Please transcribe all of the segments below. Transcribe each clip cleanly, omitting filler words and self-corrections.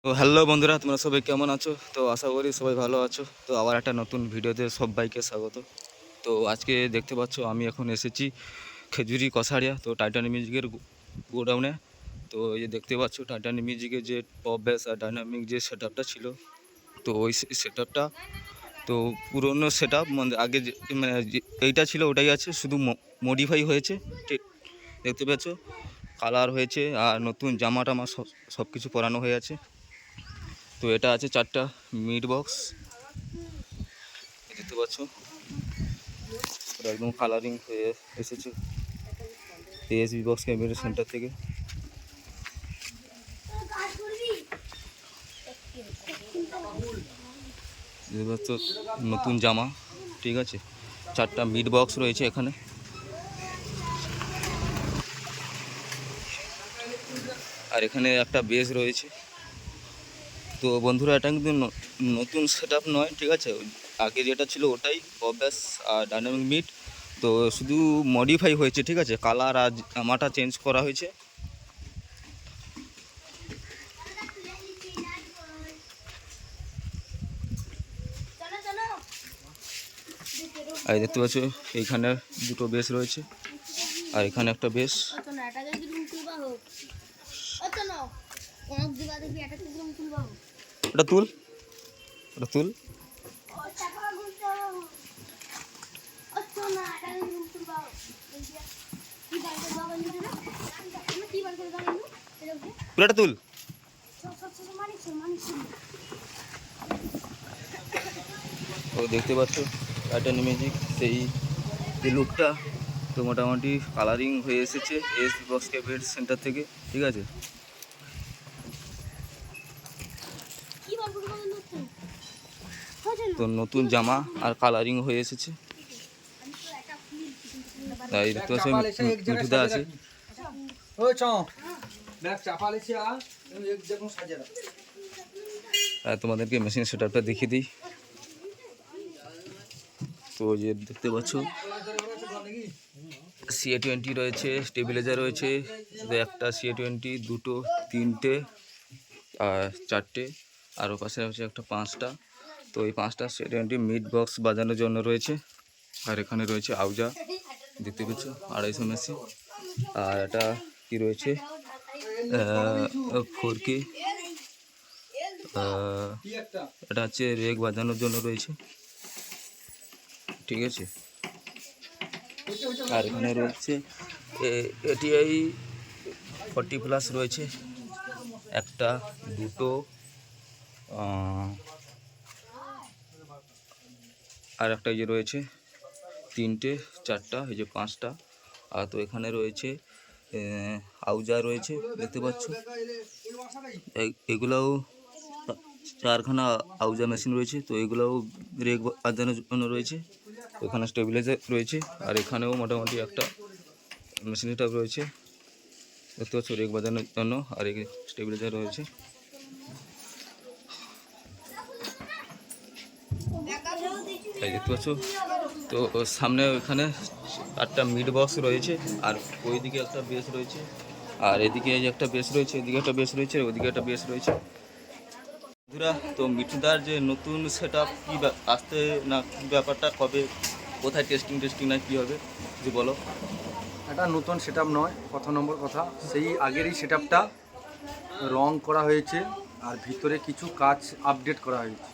তো হ্যালো বন্ধুরা, তোমরা সবাই কেমন আছো? তো আশা করি সবাই ভালো আছো। তো আবার একটা নতুন ভিডিওতে সবাইকে স্বাগত। তো আজকে দেখতে পাচ্ছ আমি এখন এসেছি খেজুরি কসারিয়া, তো টাইটানিক মিউজিকের গোডাউনে। তো এই যে দেখতে পাচ্ছ টাইটানিক মিউজিকের যে টপ বেস আর ডাইনামিক যে সেট আপটা ছিল, তো ওই সেট আপটা তো পুরনো সেট আপ, মানে আগে মানে এইটা ছিল ওটাই আছে, শুধু মডিফাই হয়েছে। ঠিক দেখতে পাচ্ছ, কালার হয়েছে আর নতুন জামা টামা সব কিছু পরানো হয়ে আছে। তো এটা আছে 4টা মিড বক্স, দেখতে পাচ্ছ এটা একদম কালারিং হয়ে এসেছে এএসবি বক্স ক্যামেরা সেন্টার থেকে। দেখতে পাচ্ছ নতুন জামা, ঠিক আছে। 4টা মিড বক্স রয়েছে এখানে। আর এখানে একটা বেস রয়েছে। তো বন্ধুরা, এটা কিন্তু নতুন সেট আপ নয়, ঠিক আছে। আগে যেটা ছিল ওটাই পপব্যাস আর ডাইনামিক মিড, তো শুধু মডিফাই হয়েছে, ঠিক আছে। কালার আর জামাটা চেঞ্জ করা হয়েছে। আর দেখতে পাচ্ছ এইখানে দুটো বেস রয়েছে আর এখানে একটা বেস। ওটা তুল, ওটা তুল। পুরোটা তুল। তো দেখতে পাচ্ছ টাইটানিক মিউজিক সেই যে লুকটা, তো মোটামুটি কালারিং হয়ে এসেছে এএসবি বক্স ক্যামেরা সেন্টার থেকে, ঠিক আছে। তো নতুন জামা আর কালারিং হয়ে এসেছে। তাই দেখতে পাচ্ছ মিঠুদা আছে। তোমাদেরকে মেশিন সেটআপটা দেখিয়ে দিই। তো যে দেখতে পাচ্ছ CA20 রয়েছে, স্টেবিলাইজার রয়েছে, একটা CA20, দুটো, তিনটে আর চারটে, আর ও পাশে হচ্ছে একটা 5টা। তো এই 5টা CA20 মিড বক্স বাজানোর জন্য রয়েছে। আর এখানে রয়েছে আউজা, দেখতে পাচ্ছ 250 মেশিন। আর এটা কি রয়েছে 4K, এটা হচ্ছে রেক বাজানোর জন্য রয়েছে, ঠিক আছে। আর এখানে রয়েছে ATI 40+ রয়েছে, একটা, দুটো, আর একটা এই যে রয়েছে 3টে, 4টা, এই যে 5টা। আর তো এখানে রয়েছে আউজা রয়েছে, দেখতে পাচ্ছ। এগুলোও 4খানা আউজা মেশিন রয়েছে। তো এগুলোও রেক বাজানোর জন্য রয়েছে। এখানে স্টেবিলাইজার রয়েছে আর এখানেও মোটামুটি একটা মেশিন সেটআপ রয়েছে, দেখতে পাচ্ছ, রেক বাজানোর জন্য। আর এই স্টেবিলাইজার রয়েছে। দেখতে পাচ্ছ, তো সামনে ওইখানে 8টা মিড বক্স রয়েছে আর ওইদিকে একটা বেস রয়েছে। আর এদিকে এই যে একটা বেস রয়েছে, এদিকে একটা বেস রয়েছে, ওইদিকে একটা বেস রয়েছে। বন্ধুরা, তো মিঠুদার যে নতুন সেটআপ কি আসতে না, কি ব্যাপারটা, কবে, কোথায় টেস্টিং না কি হবে যদি বলো। এটা নতুন সেটআপ নয়, প্রথম নম্বর কথা। সেই আগেরই সেটআপটা রং করা হয়েছে আর ভিতরে কিছু কাজ আপডেট করা হয়েছে,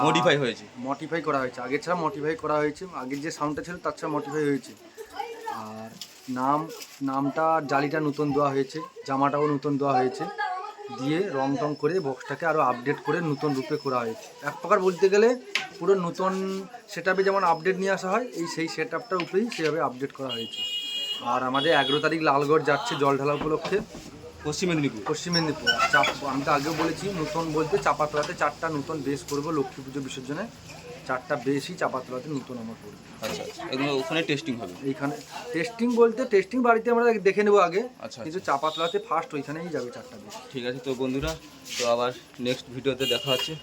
মডিফাই করা হয়েছে। আগের ছাড়া মডিফাই করা হয়েছে, আগের যে সাউন্ডটা ছিল তার ছাড়া মডিফাই হয়েছে। আর নামটা জালিটা নতুন দেওয়া হয়েছে, জামাটাও নতুন দেওয়া হয়েছে, দিয়ে রং টং করে বক্সটাকে আরও আপডেট করে নতুন রূপে করা হয়েছে। এক প্রকার বলতে গেলে পুরো নতুন সেটআপে যেমন আপডেট নিয়ে আসা হয়, সেই সেটআপটার উপরেই সেভাবে আপডেট করা হয়েছে। আর আমাদের 11 তারিখ লালগড় যাচ্ছে জল ঢালা উপলক্ষে, পশ্চিম মেদিনীপুর। আমি তো আগেও বলেছি, নতুন বলতে চাপাতলাতে 4টা নতুন বেস করবো লক্ষ্মী পুজো বিসর্জনে। 4টা বেসই চাপাতলাতে নতুন আমার করবো। আচ্ছা, এগুলো ওখানে টেস্টিং হবে? এইখানে টেস্টিং বলতে টেস্টিং বাড়িতে আমরা দেখে নেবো আগে। আচ্ছা, কিন্তু চাপাতলাতে ফার্স্ট ওইখানেই যাবে 4টা বেস। ঠিক আছে। তো বন্ধুরা, তো আবার নেক্সট ভিডিওতে দেখা হচ্ছে।